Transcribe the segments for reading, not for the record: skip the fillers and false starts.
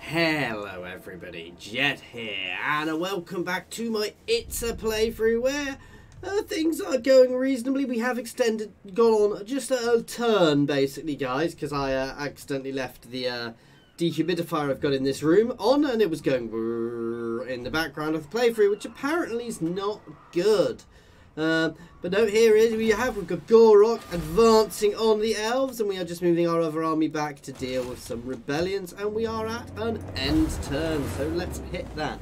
Hello everybody, Jet here, and welcome back to my Itza playthrough where things are going reasonably. We have gone on just a turn basically, guys, because I accidentally left the dehumidifier I've got in this room on, and it was going in the background of the playthrough, which apparently is not good. But no, we've got Gor Rok advancing on the elves, and we are just moving our other army back to deal with some rebellions, and we are at an end turn, so let's hit that.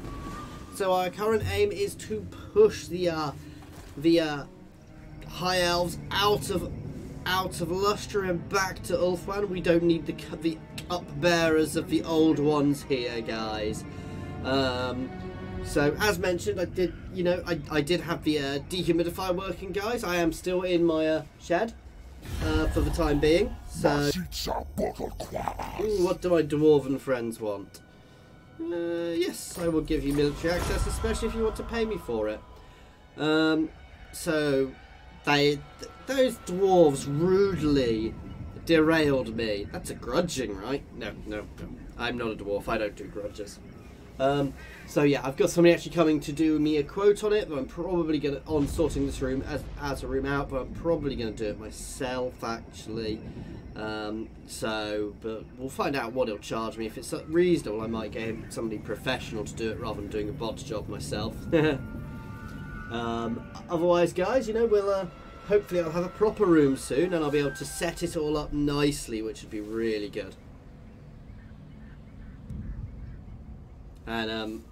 So our current aim is to push the high elves out of Lustre and back to Ulthuan. We don't need the cupbearers of the old ones here, guys. So as mentioned, I did have the dehumidifier working, guys. I am still in my shed for the time being. So, what do my dwarven friends want? Yes, I will give you military access, especially if you want to pay me for it. So those dwarves rudely derailed me. That's a grudging, right? No. I'm not a dwarf. I don't do grudges. So yeah, I've got somebody actually coming to do me a quote on it, but I'm probably going to, sorting this room as a room out, but I'm probably going to do it myself, actually. But we'll find out what he'll charge me. If it's reasonable, I might get somebody professional to do it rather than doing a bot job myself. Otherwise, guys, we'll, hopefully I'll have a proper room soon, and I'll be able to set it all up nicely, which would be really good. And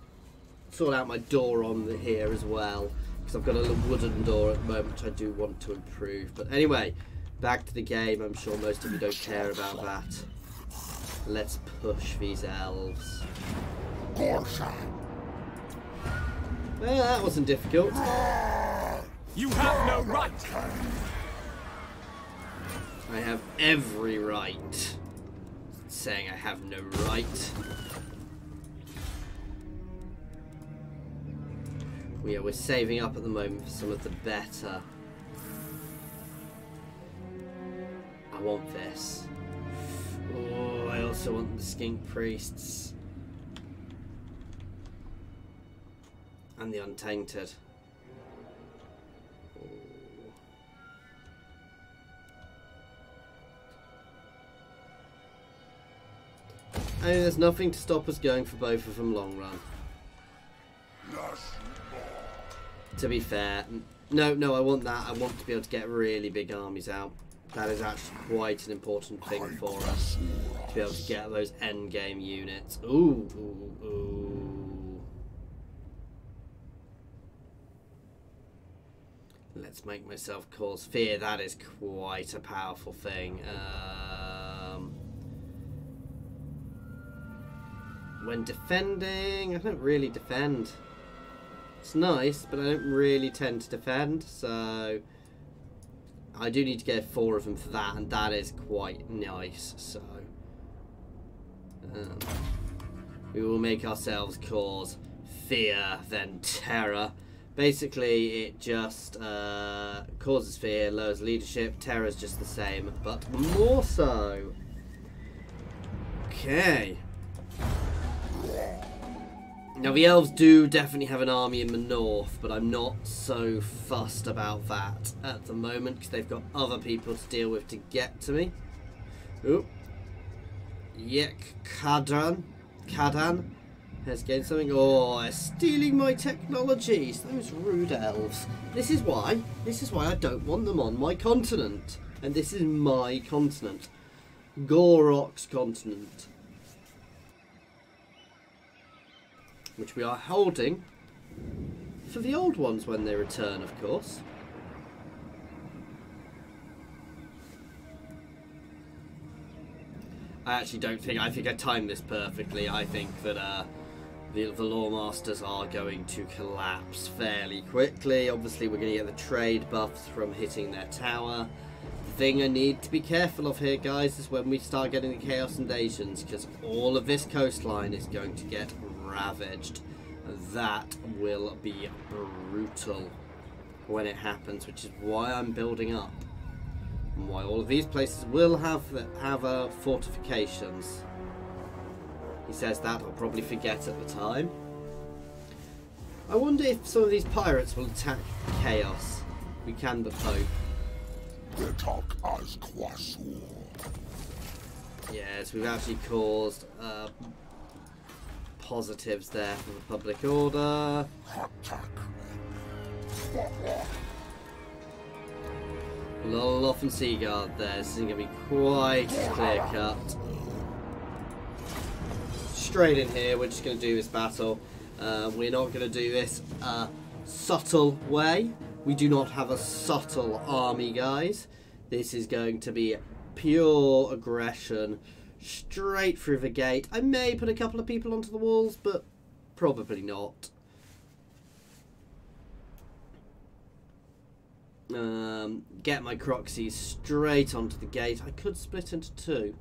sort out my door on here as well, because I've got a little wooden door at the moment which I do want to improve. But anyway, back to the game. I'm sure most of you don't care about that. Let's push these elves. Well, that wasn't difficult. You have no right. I have every right. Saying I have no right. Yeah, we're saving up at the moment for some of the better. I want this. Oh, I also want the skink priests. And the untainted. Oh. I mean, there's nothing to stop us going for both of them long run. To be fair, no, I want that. I want to be able to get really big armies out. That is actually quite an important thing for us, to be able to get those end game units. Ooh. Let's make myself cause fear. That is quite a powerful thing. When defending, I don't really defend. It's nice, but I don't really tend to defend, so I do need to get 4 of them for that, and that is quite nice. So we will make ourselves cause fear, then terror. Basically, it just causes fear, lowers leadership. Terror is just the same, but more so. Okay. Now, the elves do definitely have an army in the north, but I'm not so fussed about that at the moment, because they've got other people to deal with to get to me. Ooh. Yek Kadan has gained something. Oh, they're stealing my technologies. Those rude elves. This is why I don't want them on my continent. And this is my continent. Gor Rok's continent. Which we are holding for the old ones when they return, of course. I think I timed this perfectly. I think that the Lawmasters are going to collapse fairly quickly. Obviously, we're going to get the trade buffs from hitting their tower. The thing I need to be careful of here, guys, is when we start getting the Chaos Invasions, because all of this coastline is going to get ravaged. That will be brutal when it happens, which is why I'm building up, and why all of these places will have fortifications. He says that, I'll probably forget at the time. I wonder if some of these pirates will attack Chaos. We can but hope. Yes, we've actually caused positives there for the public order. Loloff and Seaguard there. This isn't going to be quite clear cut. Straight in here, we're just going to do this battle. We're not going to do this subtle way. We do not have a subtle army, guys. This is going to be pure aggression straight through the gate. I may put a couple of people onto the walls, but probably not. Get my Croxies straight onto the gate. I could split into two.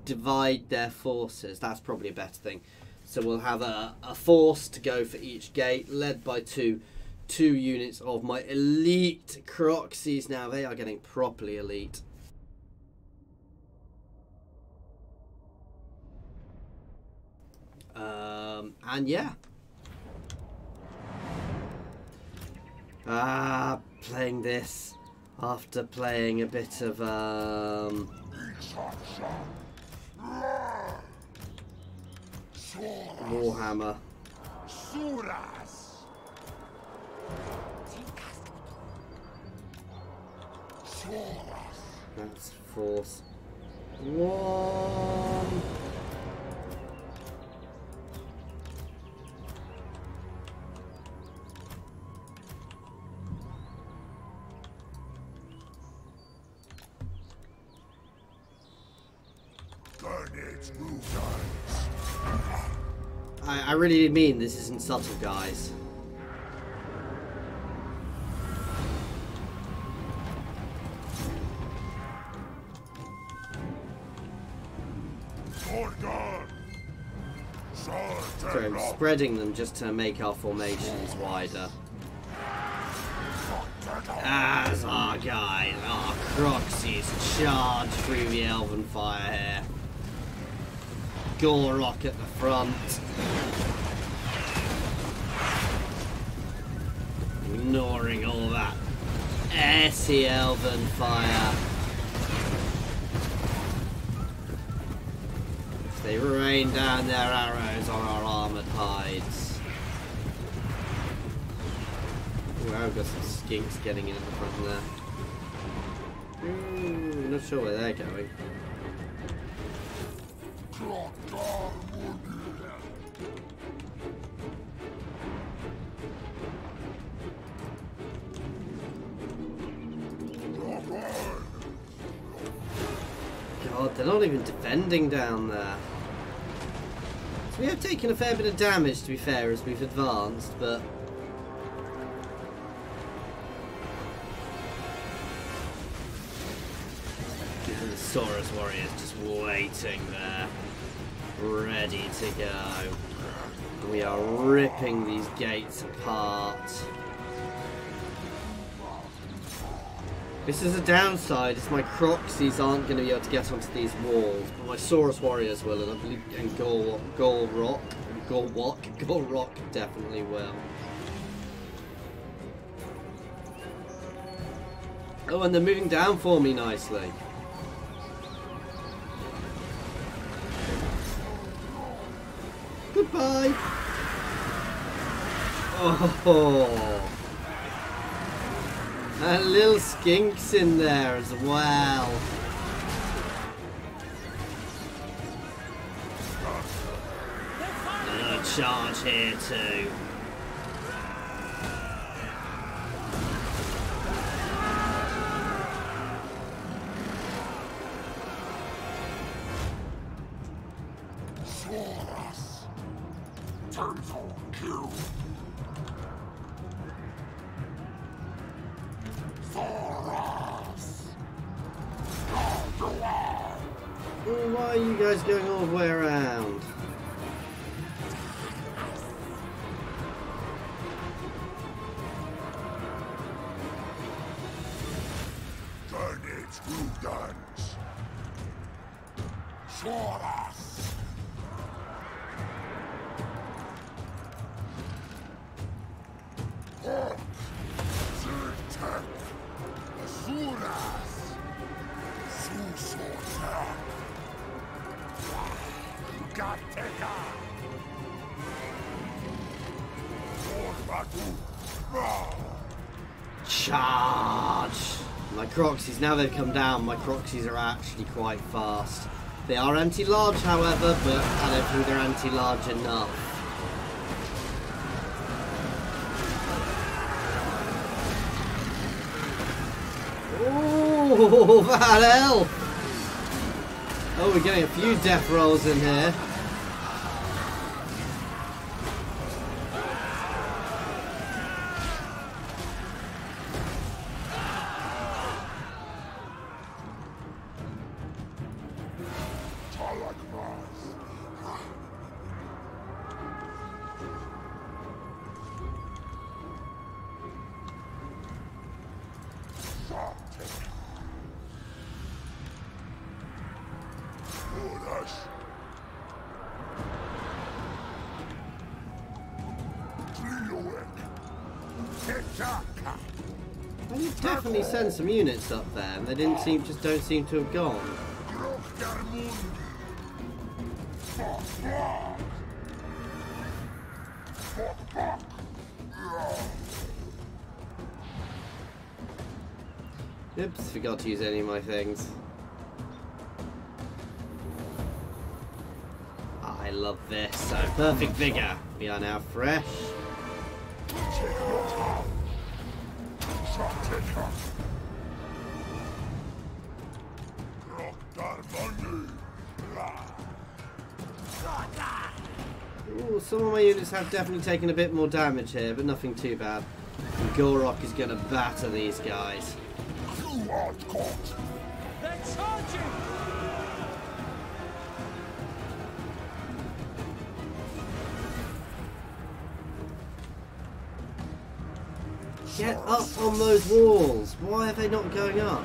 Divide their forces. That's probably a better thing. So we'll have a force to go for each gate, led by two units of my elite Croxies. Now they are getting properly elite. And yeah. Playing this after playing a bit of Warhammer. That's force one. I really mean this isn't subtle, guys. So I'm spreading them just to make our formations wider. As our guys, our Croxies charge through the Elven Fire here. Gor Rok at the front. Ignoring all that aircy Elven Fire. They rain down their arrows on our armoured hides. Ooh, I've got some skinks getting in at the front there. Ooh, not sure where they're going. God, they're not even defending down there. So we have taken a fair bit of damage, to be fair, as we've advanced, but the Saurus warriors just waiting there, ready to go. We are ripping these gates apart. This is a downside, is my Croxies aren't going to be able to get onto these walls, but my Saurus warriors will, and I believe, and Gor Rok definitely will. Oh, and they're moving down for me nicely. Goodbye. Oh. And little skinks in there as well. Another charge here too. Why are you guys going all the way around? Turn it, guns. Charge! My Croxies, now they've come down, my Croxies are actually quite fast. They are anti-large, however, but I don't think they're anti-large enough. Oh, that hell! Oh, we're getting a few death rolls in here. I did definitely send some units up there, and they don't seem to have gone. Oops, forgot to use any of my things. I love this. So perfect vigor. We are now fresh. Ooh, some of my units have definitely taken a bit more damage here, but nothing too bad. And Gor Rok is going to batter these guys. They're charging! Get up on those walls! Why are they not going up?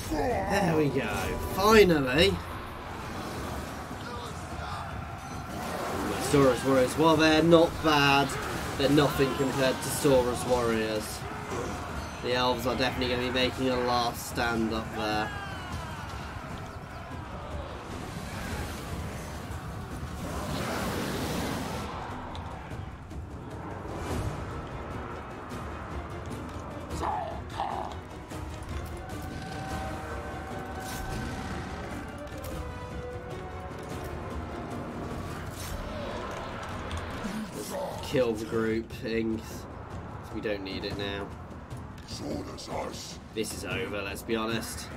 There we go, finally! Saurus Warriors, while they're not bad, they're nothing compared to Saurus Warriors. The elves are definitely going to be making a last stand up there. Kill the groupings. We don't need it now. This is over, let's be honest.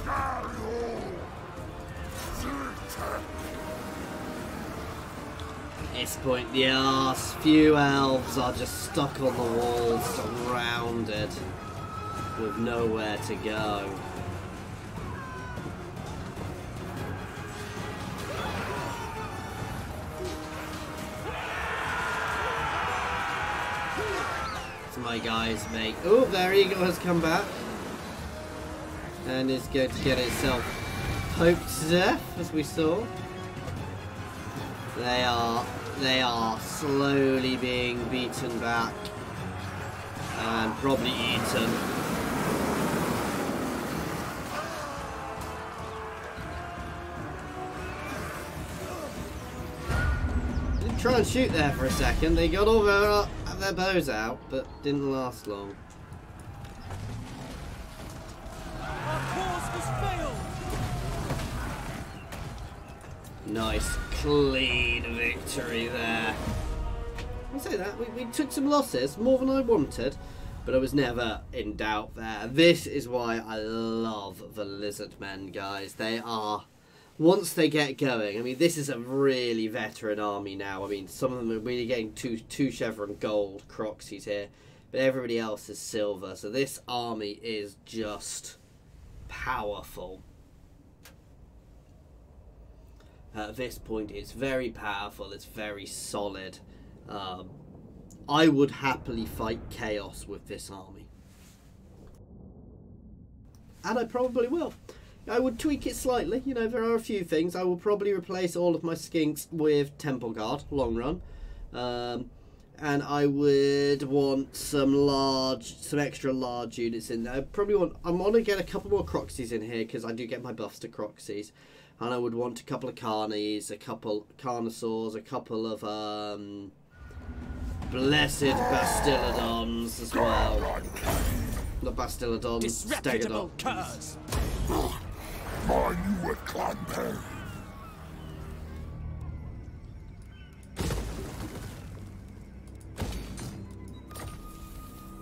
At this point, the last few elves are just stuck on the walls, surrounded, with nowhere to go. My guys make. Oh, there he has come back and is going to get himself poked to death, as we saw. They are slowly being beaten back and probably eaten. Did try and shoot there for a second. They got all their bows out, but didn't last long. Our cause has failed! Nice, clean victory there. I'll say that, we took some losses, more than I wanted, but I was never in doubt there. This is why I love the Lizard Men, guys. They are, once they get going, I mean, this is a really veteran army now. I mean, some of them are really getting two chevron gold Croxies here, but everybody else is silver. So this army is just powerful. At this point, it's very powerful, it's very solid. I would happily fight chaos with this army. And I probably will. I would tweak it slightly, you know, there are a few things. I will probably replace all of my skinks with Temple Guard, long run. And I would want some extra large units in there. I want to get a couple more Croxies in here, because I do get my buffs to Croxies. And I would want a couple of Carnies, a couple Carnosaurs, a couple of blessed Bastiladons as well. Not Bastiladons, Disreputable Stegodons. curs! My new clan pair.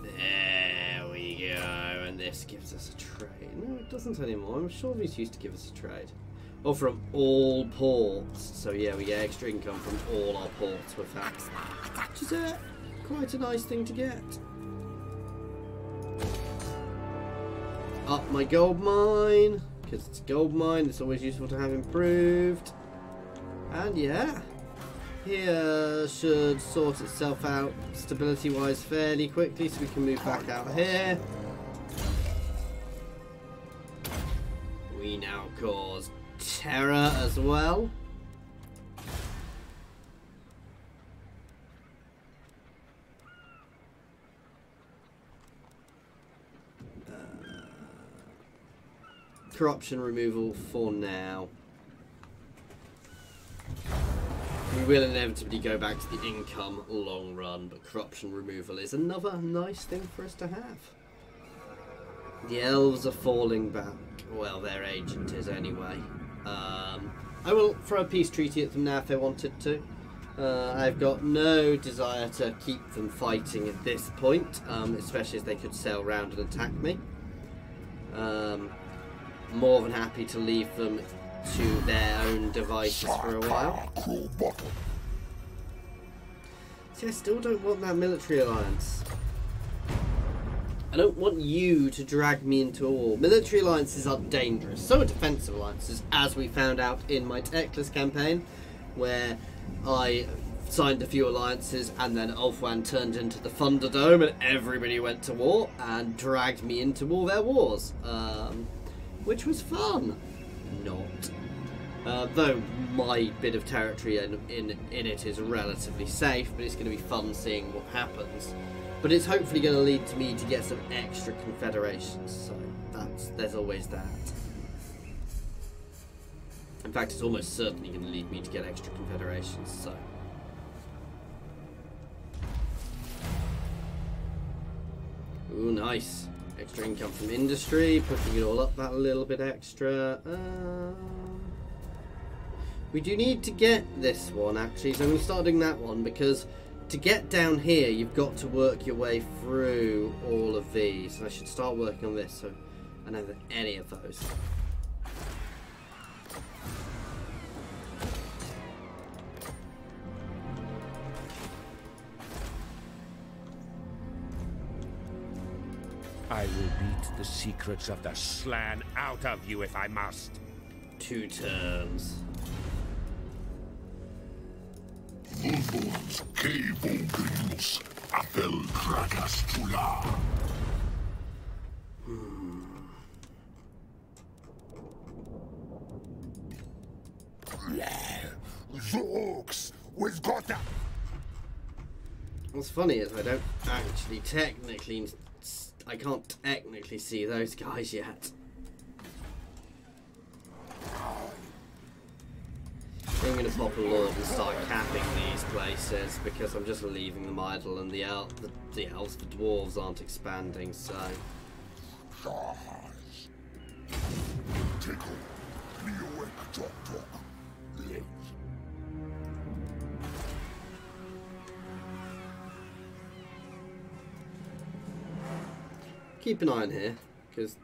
There we go, and this gives us a trade. No, it doesn't anymore. I'm sure these used to give us a trade. Oh, from all ports. So yeah, we get extra income from all our ports with that. Which is quite a nice thing to get. Up my gold mine, because it's a gold mine. It's always useful to have improved. And yeah, here should sort itself out stability-wise fairly quickly, so we can move back out here. We now cause terror as well. Corruption removal for now. We will inevitably go back to the income long run, but corruption removal is another nice thing for us to have. The elves are falling back. Well, their agent is anyway. I will throw a peace treaty at them now if they wanted to. I've got no desire to keep them fighting at this point, especially as they could sail round and attack me. More than happy to leave them to their own devices for a while. See, I still don't want that military alliance. I don't want you to drag me into a war. Military alliances are dangerous. So are defensive alliances, as we found out in my Techless campaign, where I signed a few alliances and then Ulfwan turned into the Thunderdome and everybody went to war and dragged me into all their wars. Which was fun. Not. Though my bit of territory in it is relatively safe, but it's going to be fun seeing what happens. But it's hopefully going to lead to me to get some extra confederations, so there's always that. In fact, it's almost certainly going to lead me to get extra confederations, so. Ooh, nice. Extra income from industry, pushing it all up that little bit extra. We do need to get this one, actually, so I'm going to start doing that one, because to get down here, you've got to work your way through all of these. And I should start working on this, so I don't have any of those. I will beat the secrets of the Slan out of you if I must. 2 turns. Vulvons cave ogrius, Athel Krakastula. Zorks, we've got that. What's funny is I don't actually I can't technically see those guys yet. I'm going to pop a lord and start capping these places because I'm just leaving them idle, and the elves, the dwarves aren't expanding, so. Keep an eye on here, because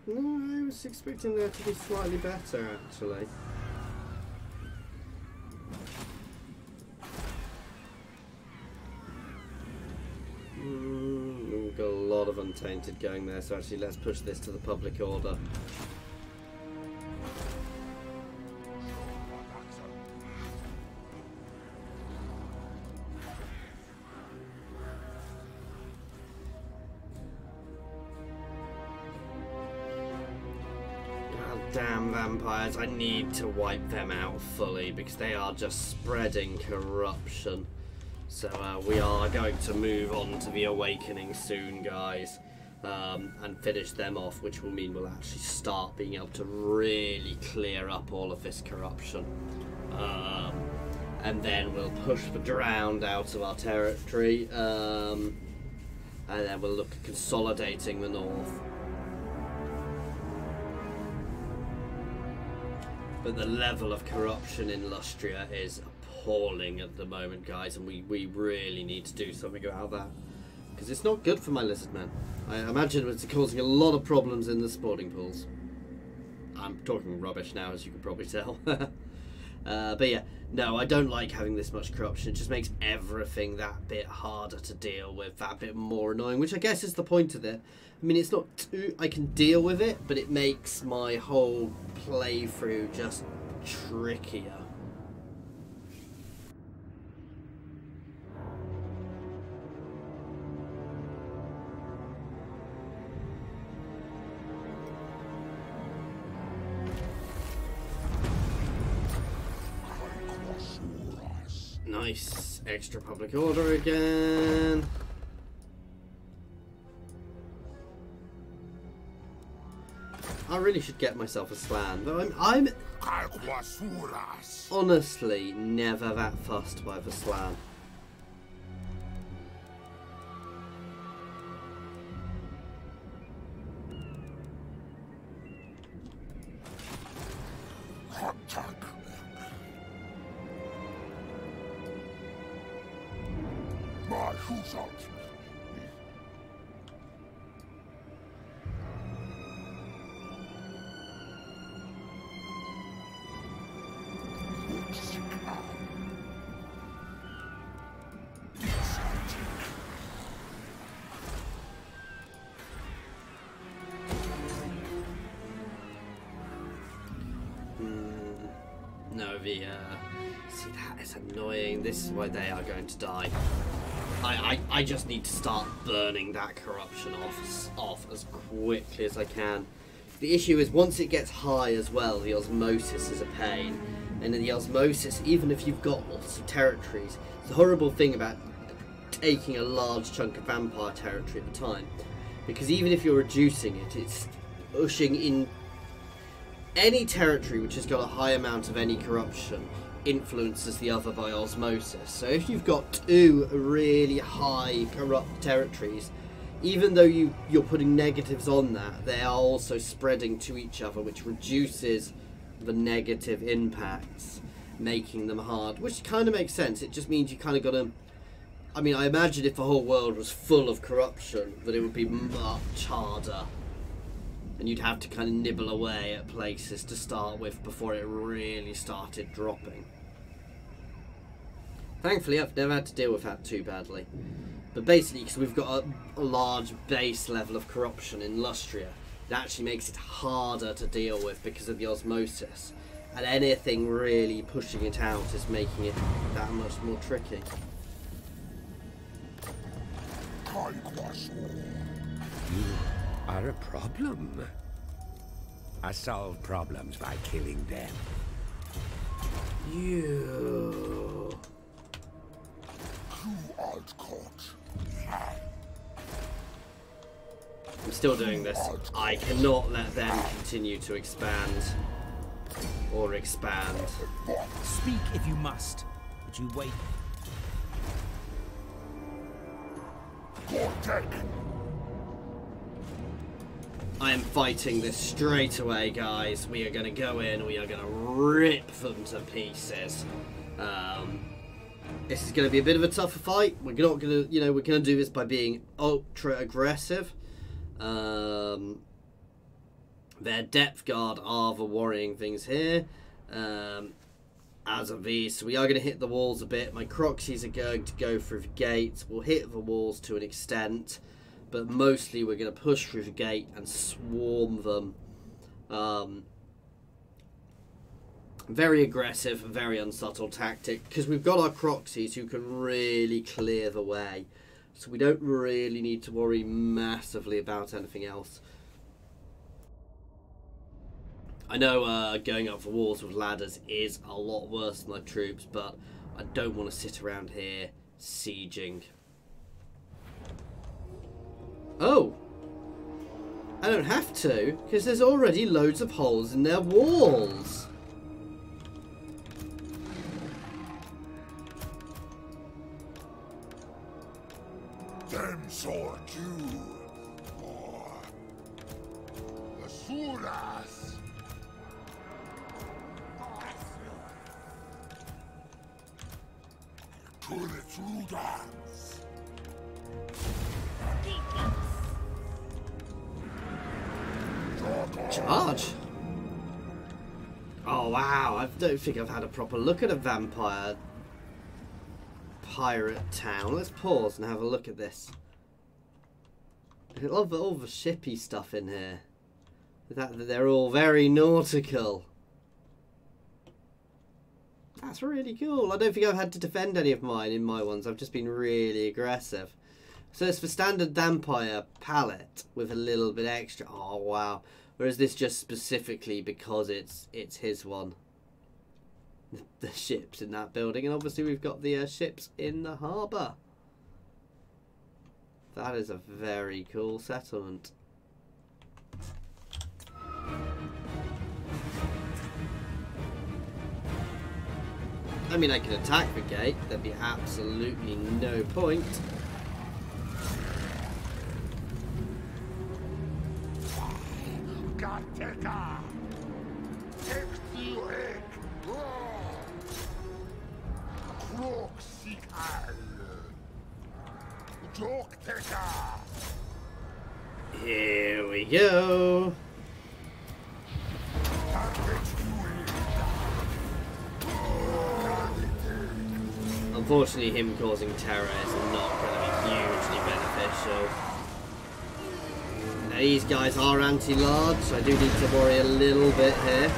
no, I was expecting there to be slightly better actually. We've got a lot of untainted going there, so actually let's push this to the public order. damn vampires. I need to wipe them out fully because they are just spreading corruption. So we are going to move on to the Awakening soon, guys, and finish them off, which will mean we'll actually start being able to really clear up all of this corruption. And then we'll push the Drowned out of our territory, and then we'll look at consolidating the north. But the level of corruption in Lustria is appalling at the moment, guys, and we really need to do something about that. Because it's not good for my lizard men. I imagine it's causing a lot of problems in the sporting pools. I'm talking rubbish now, as you can probably tell. But yeah, no, I don't like having this much corruption. It just makes everything that bit harder to deal with, that bit more annoying, which I guess is the point of it. I mean, it's not too... I can deal with it, but it makes my whole playthrough just trickier. Nice. Extra public order again. I really should get myself a slan, but I'm honestly never that fussed by the slan. No, see, that is annoying. This is why they are going to die. I just need to start burning that corruption off as quickly as I can. The issue is once it gets high as well, the osmosis is a pain. And in the osmosis, even if you've got lots of territories, the horrible thing about taking a large chunk of vampire territory at a time, because even if you're reducing it, it's pushing in. Any territory which has got a high amount of any corruption influences the other by osmosis. So if you've got two really high corrupt territories, even though you're putting negatives on that, they are also spreading to each other, which reduces the negative impacts, making them hard, which kind of makes sense. It just means you kind of got to... I mean, I imagine if the whole world was full of corruption, that it would be much harder. And you'd have to kind of nibble away at places to start with before it really started dropping. Thankfully, I've never had to deal with that too badly. But basically, because we've got a large base level of corruption in Lustria, it actually makes it harder to deal with because of the osmosis. And anything really pushing it out is making it that much more tricky. Are a problem. I solve problems by killing them. You. I'm still doing this. I cannot let them continue to expand or expand. Speak if you must, but you wait. I am fighting this straight away, guys. We are going to go in. We are going to rip them to pieces. This is going to be a bit of a tougher fight. We're not going to, we're going to do this by being ultra aggressive. Their depth guard are the worrying things here. As of these, so we are going to hit the walls a bit. My Croxies are going to go through the gates. We'll hit the walls to an extent. But mostly we're going to push through the gate and swarm them. Very aggressive, very unsubtle tactic. Because we've got our Croxies who can really clear the way. So we don't really need to worry massively about anything else. I know going up the walls with ladders is a lot worse than my troops, but I don't want to sit around here sieging. Oh! I don't have to, because there's already loads of holes in their walls. Them sword you. The Suras. To the Trudans. Charge! Oh wow, I don't think I've had a proper look at a vampire pirate town. Let's pause and have a look at this. I love all the shippy stuff in here. They're all very nautical. That's really cool. I don't think I've had to defend any of mine in my ones. I've just been really aggressive. So it's the standard vampire palette with a little bit extra. Oh wow. Or is this just specifically because it's his one? The ships in that building, and obviously we've got the ships in the harbour. That is a very cool settlement. I mean, I could attack the gate. There'd be absolutely no point. Here we go. Unfortunately, him causing terror is not going to be hugely beneficial. Now, these guys are anti-large, so I do need to worry a little bit here.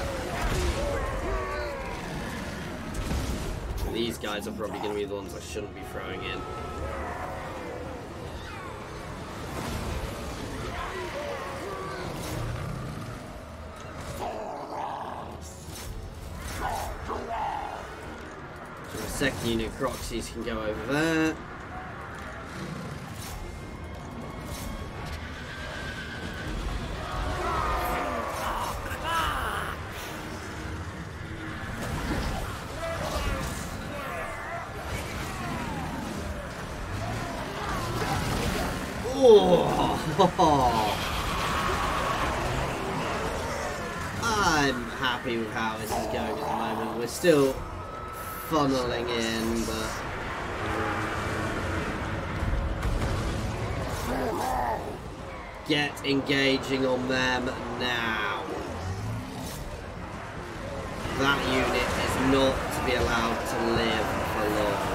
These guys are probably going to be the ones I shouldn't be throwing in. So the second unit Croxies can go over there. I'm happy with how this is going at the moment. We're still funneling in, but get engaging on them now. That unit is not to be allowed to live for long.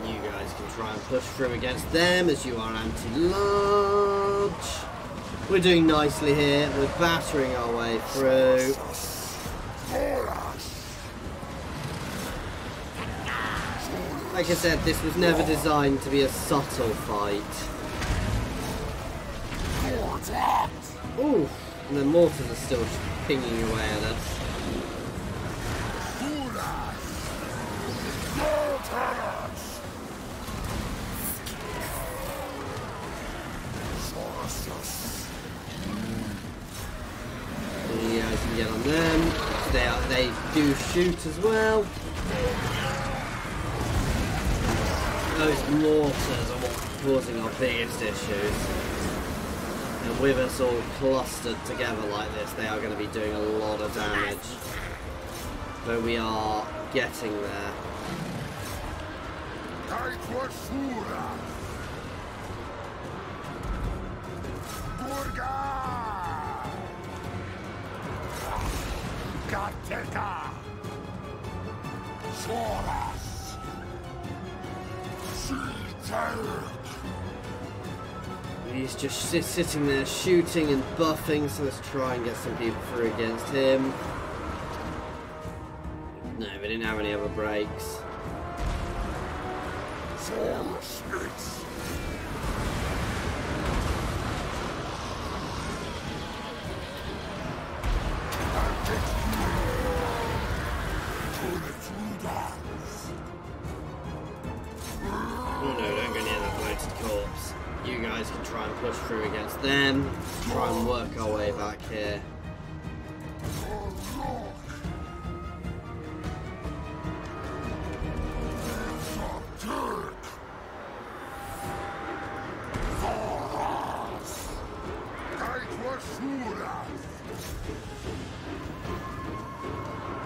You guys can try and push through against them as you are anti-large. We're doing nicely here. We're battering our way through. Like I said, this was never designed to be a subtle fight. Ooh, and the mortars are still pinging away at us. You guys can get on them. They do shoot as well. Those mortars are what's causing our biggest issues. And with us all clustered together like this, they are going to be doing a lot of damage. But we are getting there. Gateka. Soras. He's just sitting there shooting and buffing, so let's try and get some people through against him. No, we didn't have any other breaks. Oh no, don't go near that bloated corpse. You guys can try and push through against them. Try and work our way back here.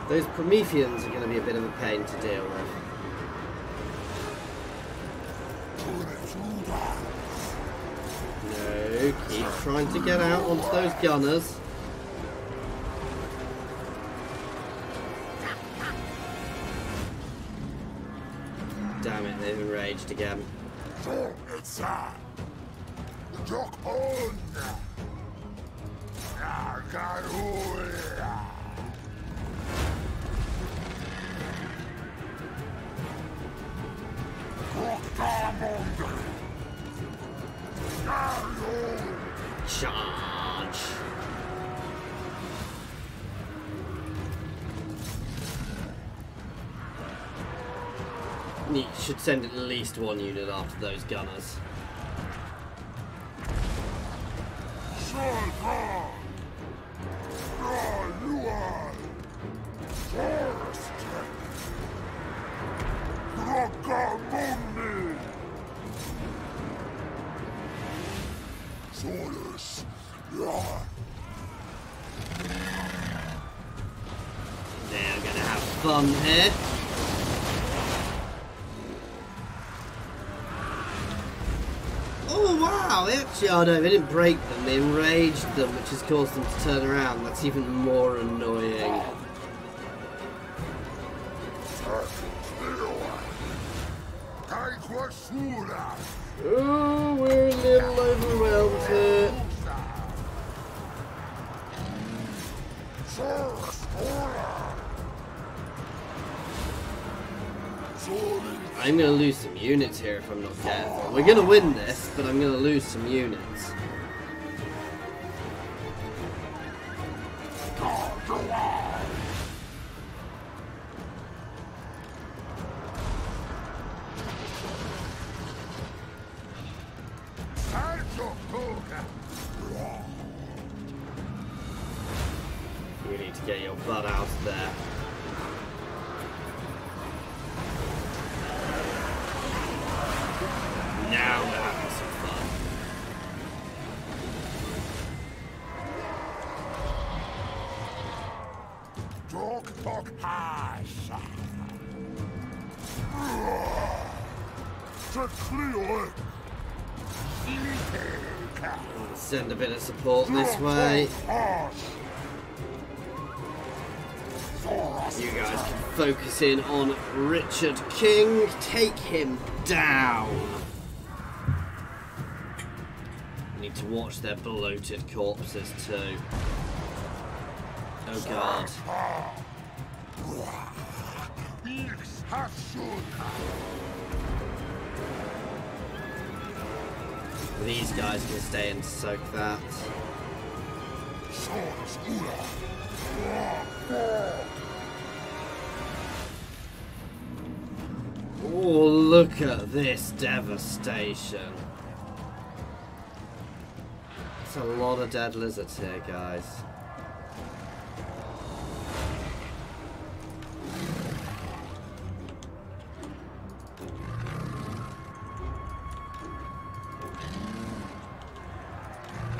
Those Prometheans are going to be a bit of a pain to deal with. No, keep trying to get out onto those gunners. Damn it, they've enraged again. Itza. Charge! You should send at least one unit after those gunners. They're gonna have fun here. Oh wow, they actually, oh no, they didn't break them, they enraged them, which has caused them to turn around. That's even more annoying. Oh, we're a little overwhelmed here. I'm going to lose some units here if I'm not careful. We're going to win this, but I'm going to lose some units. You need to get your butt out of there. Now we're having some fun. Send a bit of support this way. You guys can focus in on Richard King. Take him down. Need to watch their bloated corpses too. Oh god. These guys can stay and soak that. Oh, look at this devastation. It's a lot of dead lizards here, guys.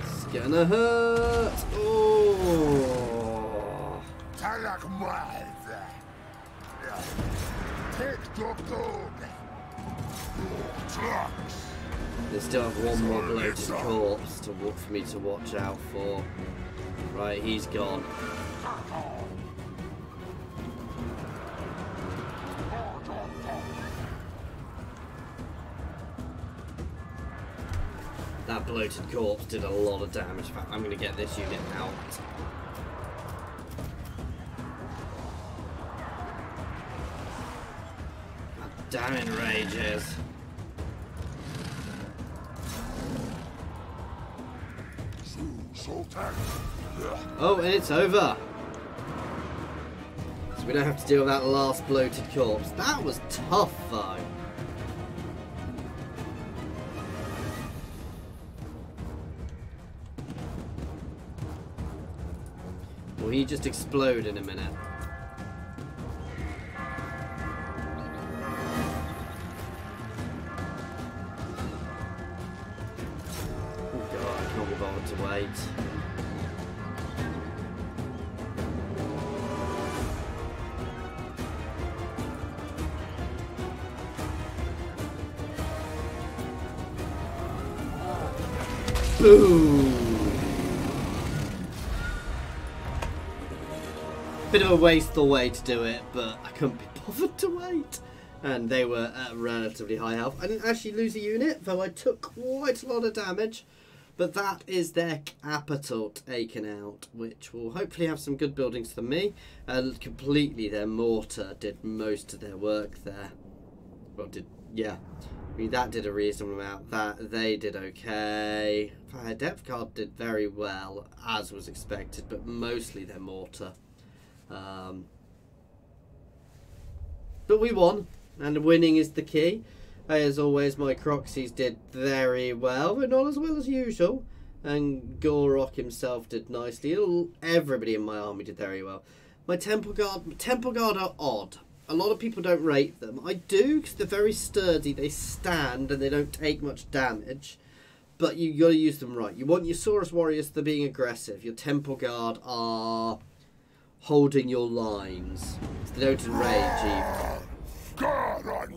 It's gonna hurt. Oh. They still have one more bloated corpse for me to watch out for. Right, he's gone. That bloated corpse did a lot of damage. In fact, I'm going to get this unit out. God damn it, rages. Oh, and it's over. So we don't have to deal with that last bloated corpse. That was tough, though. Will he just explode in a minute? Oh god, I can't be bothered to wait. Boom! Bit of a wasteful way to do it, but I couldn't be bothered to wait. And they were at relatively high health. I didn't actually lose a unit, though I took quite a lot of damage. But that is their capital taken out, which will hopefully have some good buildings for me. Completely, their mortar did most of their work there. Well, yeah. I mean, that did a reasonable amount. That they did okay. Their depth card did very well, as was expected, but mostly their mortar. But we won, and winning is the key. As always, my Croxies did very well, but not as well as usual. And Gor Rok himself did nicely. Everybody in my army did very well. My Temple Guard are odd. A lot of people don't rate them. I do, because they're very sturdy. They stand and they don't take much damage. But you got to use them right. You want your Saurus Warriors, they're being aggressive. Your Temple Guard are holding your lines. They don't enrage either. God, I'm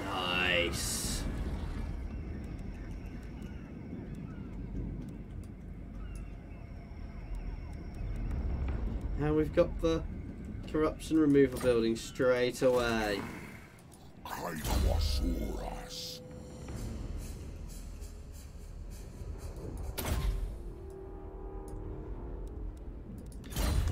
Nice. Now we've got the corruption removal building straight away. Crynsos.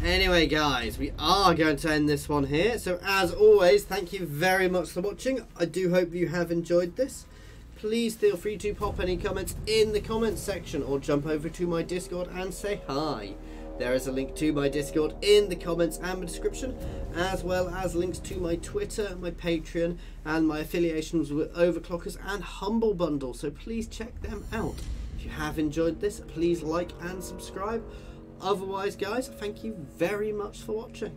Anyway, guys, we are going to end this one here. So, as always, thank you very much for watching. I do hope you have enjoyed this. Please feel free to pop any comments in the comments section or jump over to my Discord and say hi. There is a link to my Discord in the comments and the description, as well as links to my Twitter, my Patreon, and my affiliations with Overclockers and Humble Bundle. So please check them out. If you have enjoyed this, please like and subscribe. Otherwise, guys, thank you very much for watching.